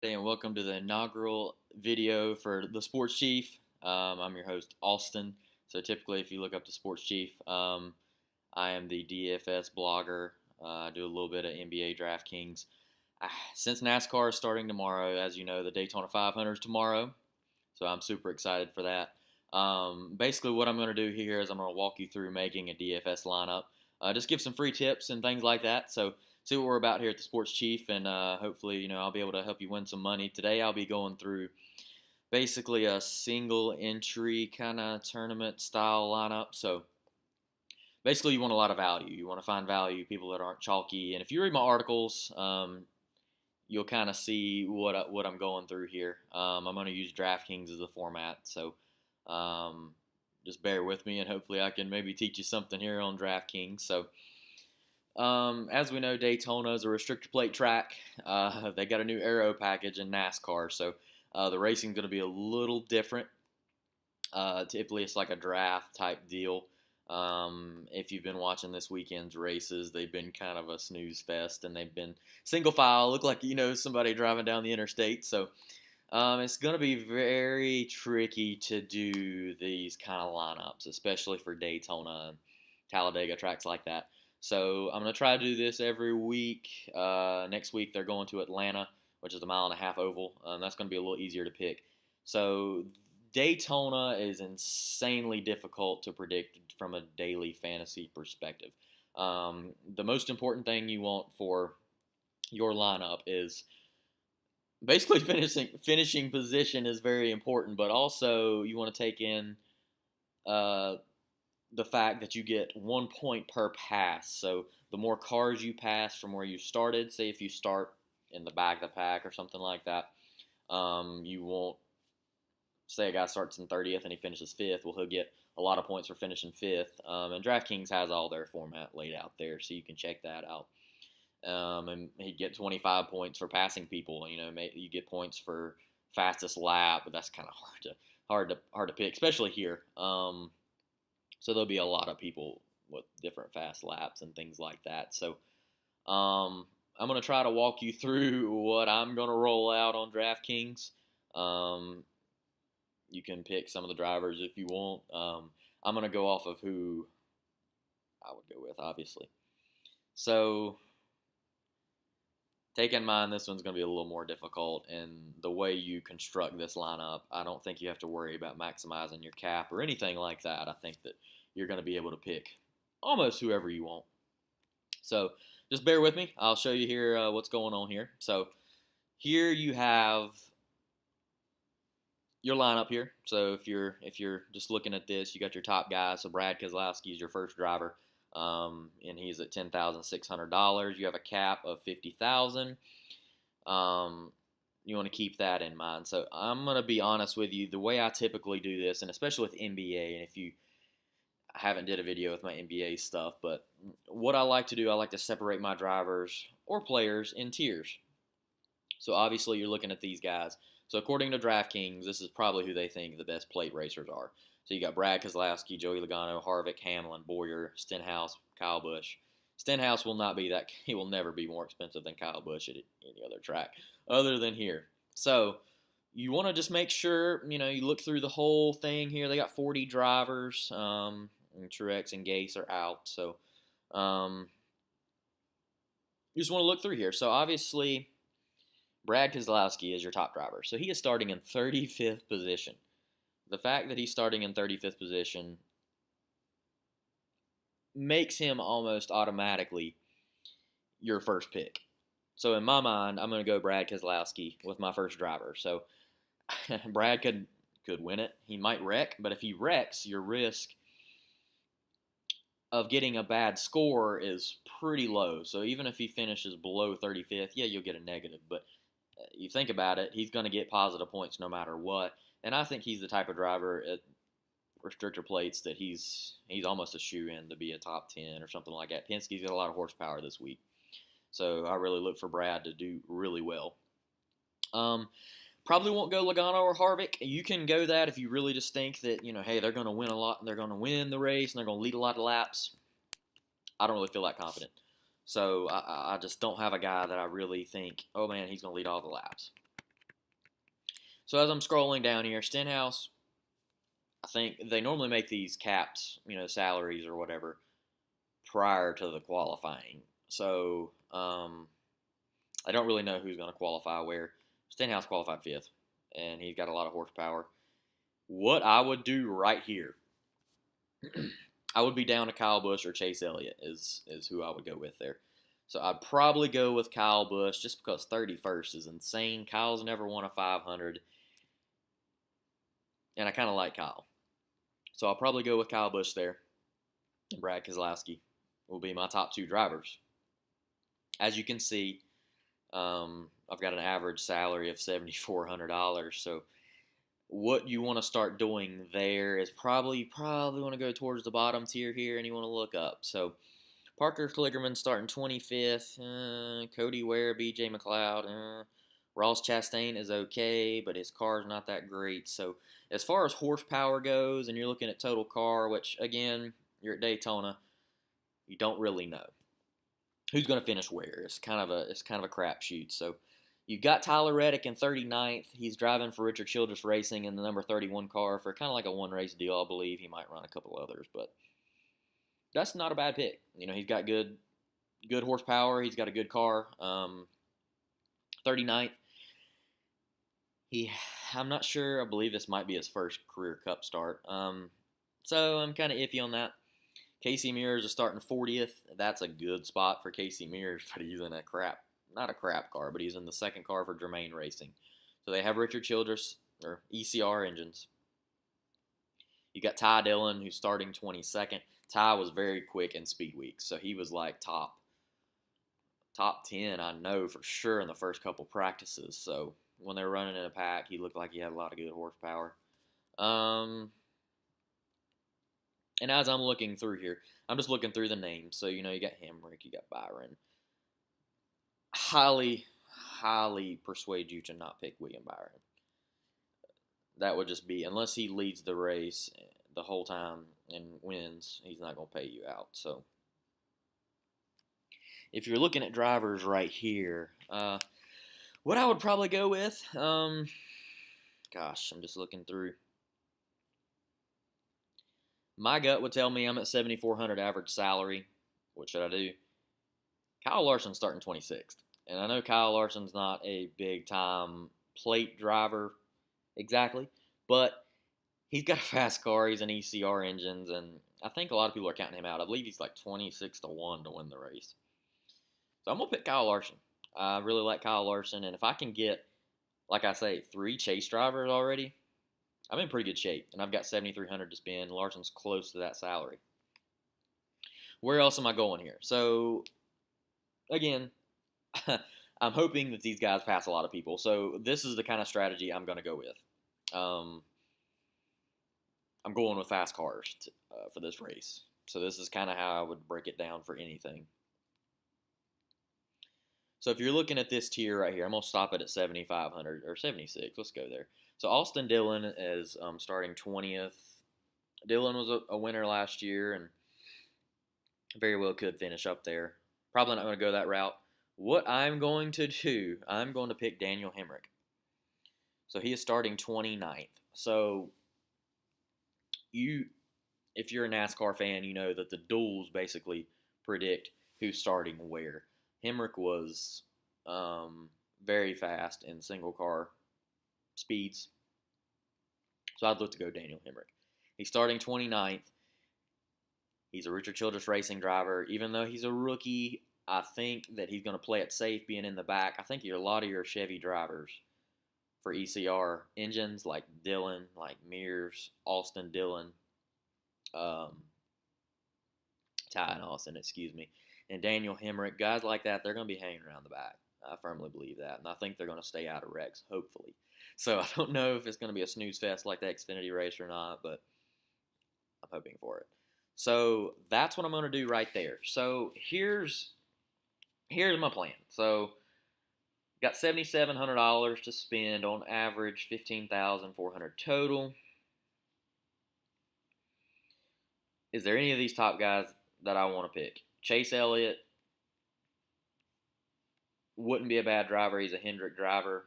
And welcome to the inaugural video for the Sports Chief. I'm your host, AustYn. So typically, if you look up the Sports Chief, I am the DFS blogger. I do a little bit of NBA DraftKings. Since NASCAR is starting tomorrow, as you know, the Daytona 500 is tomorrow. So I'm super excited for that. Basically, what I'm going to do here is I'm going to walk you through making a DFS lineup. Just give some free tips and things like that. So see what we're about here at the Sports Chief, and hopefully, I'll be able to help you win some money. Today, I'll be going through basically a single entry kind of tournament style lineup. So basically, you want a lot of value. You want to find value, people that aren't chalky. And if you read my articles, you'll kind of see what I'm going through here. I'm going to use DraftKings as the format, so just bear with me, and hopefully I can maybe teach you something here on DraftKings. So as we know, Daytona is a restrictor plate track. They got a new aero package in NASCAR, so the racing's going to be a little different. Typically, it's like a draft type deal. If you've been watching this weekend's races, they've been kind of a snooze fest, and they've been single file. Look like somebody driving down the interstate. So it's going to be very tricky to do these kind of lineups, especially for Daytona and Talladega tracks like that. So I'm going to try to do this every week. Next week they're going to Atlanta, which is a 1.5-mile oval. That's going to be a little easier to pick. So Daytona is insanely difficult to predict from a daily fantasy perspective. The most important thing you want for your lineup is basically finishing position is very important, but also you want to take in the fact that you get 1 point per pass. So the more cars you pass from where you started, say if you start in the back of the pack or something like that, you won't, say a guy starts in 30th and he finishes 5th, well, he'll get a lot of points for finishing 5th. And DraftKings has all their format laid out there, so you can check that out. And he'd get 25 points for passing people. You get points for fastest lap, but that's kind of hard to pick, especially here. So there'll be a lot of people with different fast laps and things like that. So I'm going to try to walk you through what I'm going to roll out on DraftKings. You can pick some of the drivers if you want. I'm going to go off of who I would go with, obviously. So take in mind this one's going to be a little more difficult, and the way you construct this lineup, I don't think you have to worry about maximizing your cap or anything like that. I think that you're going to be able to pick almost whoever you want. So just bear with me. I'll show you here what's going on here. So here you have your lineup here. So if you're just looking at this, you got your top guys. So Brad Keselowski is your first driver, and he's at $10,600. You have a cap of $50,000. You want to keep that in mind. So I'm going to be honest with you. The way I typically do this, and especially with NBA, and if you haven't did a video with my NBA stuff, but what I like to do, I like to separate my drivers or players in tiers. So obviously you're looking at these guys. So according to DraftKings, this is probably who they think the best plate racers are. So you got Brad Keselowski, Joey Logano, Harvick, Hamlin, Bowyer, Stenhouse, Kyle Busch. Stenhouse will not be that. He will never be more expensive than Kyle Busch at any other track other than here. So you want to just make sure, you look through the whole thing here. They got 40 drivers. And Truex and Gase are out. So you just want to look through here. So obviously Brad Keselowski is your top driver. So he is starting in 35th position. The fact that he's starting in 35th position makes him almost automatically your first pick. So in my mind, I'm going to go Brad Keselowski with my first driver. So Brad could win it. He might wreck, but if he wrecks, your risk of getting a bad score is pretty low. So even if he finishes below 35th, yeah, you'll get a negative. But you think about it, he's going to get positive points no matter what. And I think he's the type of driver at restrictor plates that he's almost a shoe-in to be a top 10 or something like that. Penske's got a lot of horsepower this week. So I really look for Brad to do really well. Probably won't go Logano or Harvick. You can go that if you really just think that, hey, they're going to win a lot, and they're going to win the race, and they're going to lead a lot of laps. I don't really feel that confident. So I just don't have a guy that I really think, oh, man, he's going to lead all the laps. So as I'm scrolling down here, Stenhouse, I think they normally make these caps, salaries or whatever, prior to the qualifying. So I don't really know who's going to qualify where. Stenhouse qualified 5th, and he's got a lot of horsepower. What I would do right here, I would be down to Kyle Busch or Chase Elliott is who I would go with there. So I'd probably go with Kyle Busch just because 31st is insane. Kyle's never won a 500, and I kind of like Kyle. So I'll probably go with Kyle Busch there, and Brad Keselowski will be my top 2 drivers. As you can see, I've got an average salary of $7,400. So what you want to start doing there is probably want to go towards the bottom tier here, and you want to look up. So Parker Kligerman starting 25th. Cody Ware, B.J. McLeod. Ross Chastain is okay, but his car's not that great. So as far as horsepower goes, and you're looking at total car, which again, you're at Daytona, you don't really know who's going to finish where. It's kind of a crapshoot. So you've got Tyler Reddick in 39th. He's driving for Richard Childress Racing in the number 31 car for kind of like a one-race deal, I believe. He might run a couple others, but that's not a bad pick. He's got good horsepower. He's got a good car. 39th. I'm not sure. I believe this might be his first career Cup start. So I'm kind of iffy on that. Casey Mears is starting 40th. That's a good spot for Casey Mears, but he's in not a crap car, but he's in the second car for Germain Racing. So they have Richard Childress, or ECR engines. You got Ty Dillon, who's starting 22nd. Ty was very quick in Speed Week, so he was like top 10, I know for sure, in the first couple practices. So when they were running in a pack, he looked like he had a lot of good horsepower. And as I'm looking through here, I'm just looking through the names. So, you got Hemrick, you got Byron. Highly persuade you to not pick William Byron. That would just be, unless he leads the race the whole time and wins, he's not going to pay you out. So, if you're looking at drivers right here, what I would probably go with, I'm just looking through. My gut would tell me I'm at 7,400 average salary. What should I do? Kyle Larson's starting 26th. And I know Kyle Larson's not a big-time plate driver exactly, but he's got a fast car. He's an ECR engines, and I think a lot of people are counting him out. I believe he's like 26-1 to win the race. So I'm going to pick Kyle Larson. I really like Kyle Larson, and if I can get, like I say, 3 chase drivers already, I'm in pretty good shape, and I've got $7,300 to spend. Larson's close to that salary. Where else am I going here? So, again, I'm hoping that these guys pass a lot of people. So this is the kind of strategy I'm going to go with. I'm going with fast cars for this race. So this is kind of how I would break it down for anything. So if you're looking at this tier right here, I'm going to stop it at 7,500 or 76. Let's go there. So Austin Dillon is starting 20th. Dillon was a winner last year and very well could finish up there. Probably not going to go that route. What I'm going to do, I'm going to pick Daniel Hemrick. So he is starting 29th. So if you're a NASCAR fan, you know that the duels basically predict who's starting where. Hemrick was very fast in single car speeds. So I'd look to go Daniel Hemrick. He's starting 29th. He's a Richard Childress Racing driver. Even though he's a rookie, I think that he's going to play it safe being in the back. I think a lot of your Chevy drivers for ECR engines like Dillon, like Mears, Austin Dillon, Ty and Austin, and Daniel Hemrick, guys like that, they're going to be hanging around the back. I firmly believe that, and I think they're going to stay out of wrecks, hopefully. So I don't know if it's going to be a snooze fest like the Xfinity race or not, but I'm hoping for it. So that's what I'm going to do right there. So here's my plan. So got $7,700 to spend, on average $15,400 total. Is there any of these top guys that I want to pick? Chase Elliott wouldn't be a bad driver. He's a Hendrick driver.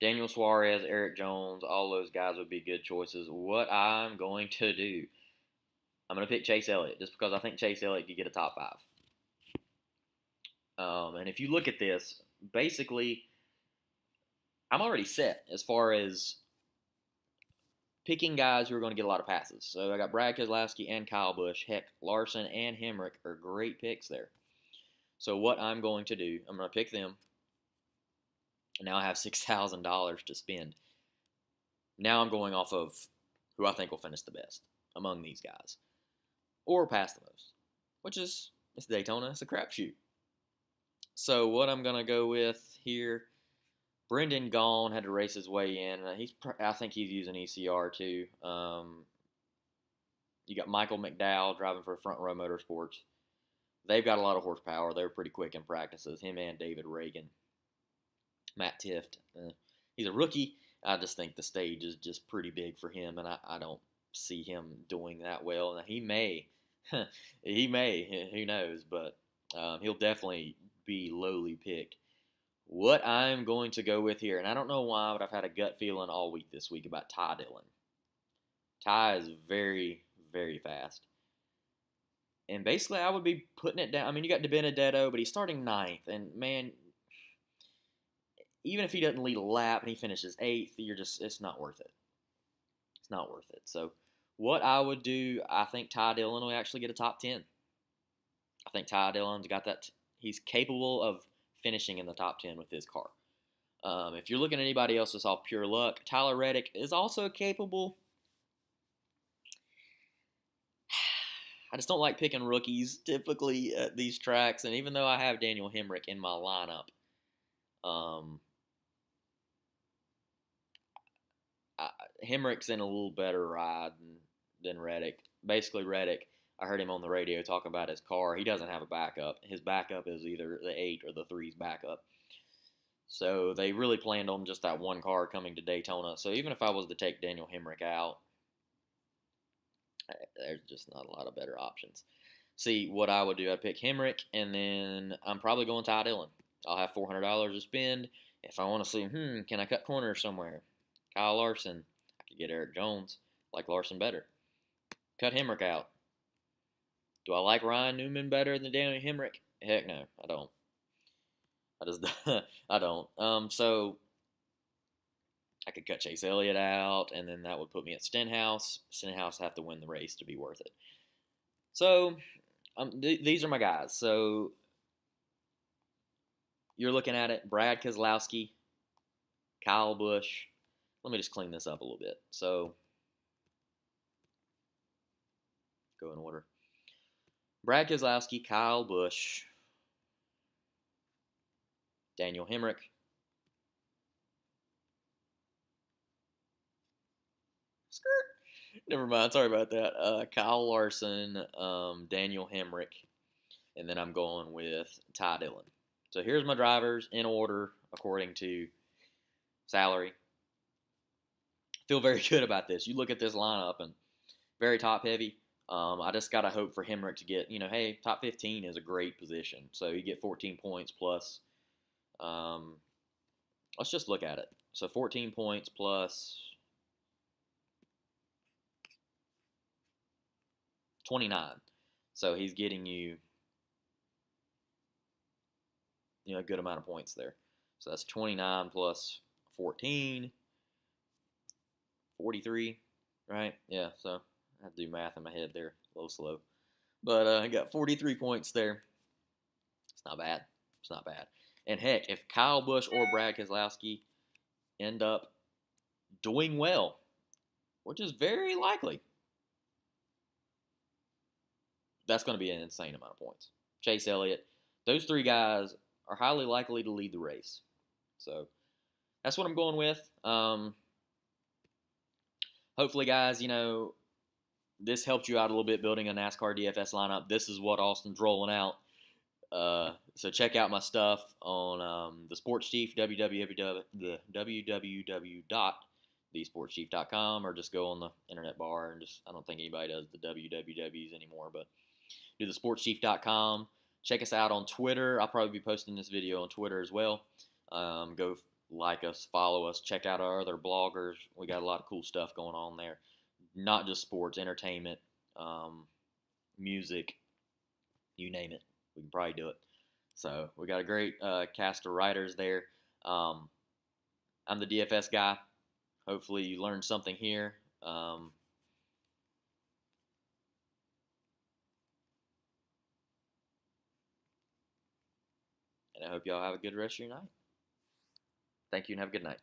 Daniel Suarez, Eric Jones, all those guys would be good choices. What I'm going to do, I'm going to pick Chase Elliott just because I think Chase Elliott could get a top 5. And if you look at this, basically, I'm already set as far as picking guys who are going to get a lot of passes. So I got Brad Keselowski and Kyle Busch. Heck, Larson and Hemrick are great picks there. So what I'm going to do, I'm going to pick them. And now I have $6,000 to spend. Now I'm going off of who I think will finish the best among these guys. Or pass the most. Which is, it's Daytona, it's a crapshoot. So what I'm going to go with here, Brendan Gaughan had to race his way in. I think he's using ECR too. You got Michael McDowell driving for Front Row Motorsports. They've got a lot of horsepower. They're pretty quick in practices. Him and David Reagan. Matt Tifft. He's a rookie. I just think the stage is just pretty big for him, and I don't see him doing that well. Now, he may. Who knows? But he'll definitely be lowly picked. What I'm going to go with here, and I don't know why, but I've had a gut feeling all week this week about Ty Dillon. Ty is very, very fast. And basically, I would be putting it down. I mean, you got DiBenedetto, but he's starting 9th. And, man, even if he doesn't lead a lap and he finishes 8th, it's not worth it. It's not worth it. So, what I would do, I think Ty Dillon will actually get a top 10. I think Ty Dillon's got that. He's capable of finishing in the top 10 with his car. If you're looking at anybody else that's all pure luck, Tyler Reddick is also capable. I just don't like picking rookies typically at these tracks, and even though I have Daniel Hemrick in my lineup, Hemrick's in a little better ride than Reddick. Basically, Reddick, I heard him on the radio talk about his car. He doesn't have a backup. His backup is either the 8 or the 3's backup. So they really planned on just that one car coming to Daytona. So even if I was to take Daniel Hemrick out, there's just not a lot of better options. See, what I would do, I'd pick Hemrick, and then I'm probably going Ty Dillon. I'll have $400 to spend. If I want to see, can I cut corners somewhere? Kyle Larson. I could get Eric Jones. Like Larson better. Cut Hemrick out. Do I like Ryan Newman better than Daniel Hemrick? Heck no, I don't. I don't. So I could cut Chase Elliott out, and then that would put me at Stenhouse. Stenhouse have to win the race to be worth it. So these are my guys. So you're looking at it: Brad Keselowski, Kyle Busch. Let me just clean this up a little bit. So go in order. Brad Keselowski, Kyle Busch, Daniel Hemrick, never mind, sorry about that. Kyle Larson, Daniel Hemrick, and then I'm going with Ty Dillon. So here's my drivers in order according to salary. Feel very good about this. You look at this lineup and very top heavy. I just got to hope for Hemrick to get, hey, top 15 is a great position. So you get 14 points plus, let's just look at it. So 14 points plus 29. So he's getting you, a good amount of points there. So that's 29 plus 14, 43, right? Yeah, so I have to do math in my head there, a little slow. But I got 43 points there. It's not bad. It's not bad. And heck, if Kyle Busch or Brad Keselowski end up doing well, which is very likely, that's going to be an insane amount of points. Chase Elliott, those 3 guys are highly likely to lead the race. So that's what I'm going with. Hopefully, guys, this helped you out a little bit building a NASCAR DFS lineup. This is what AustYn's rolling out. So check out my stuff on the Sports Chief, www.thesportschief.com, or just go on the internet bar and I don't think anybody does the wwws anymore, but do the sportschief.com. Check us out on Twitter. I'll probably be posting this video on Twitter as well. Go like us, follow us, check out our other bloggers. We got a lot of cool stuff going on there. Not just sports, entertainment, music, you name it. We can probably do it. So we got a great cast of writers there. Um, I'm the DFS guy. Hopefully you learned something here. And I hope y'all have a good rest of your night. Thank you and have a good night.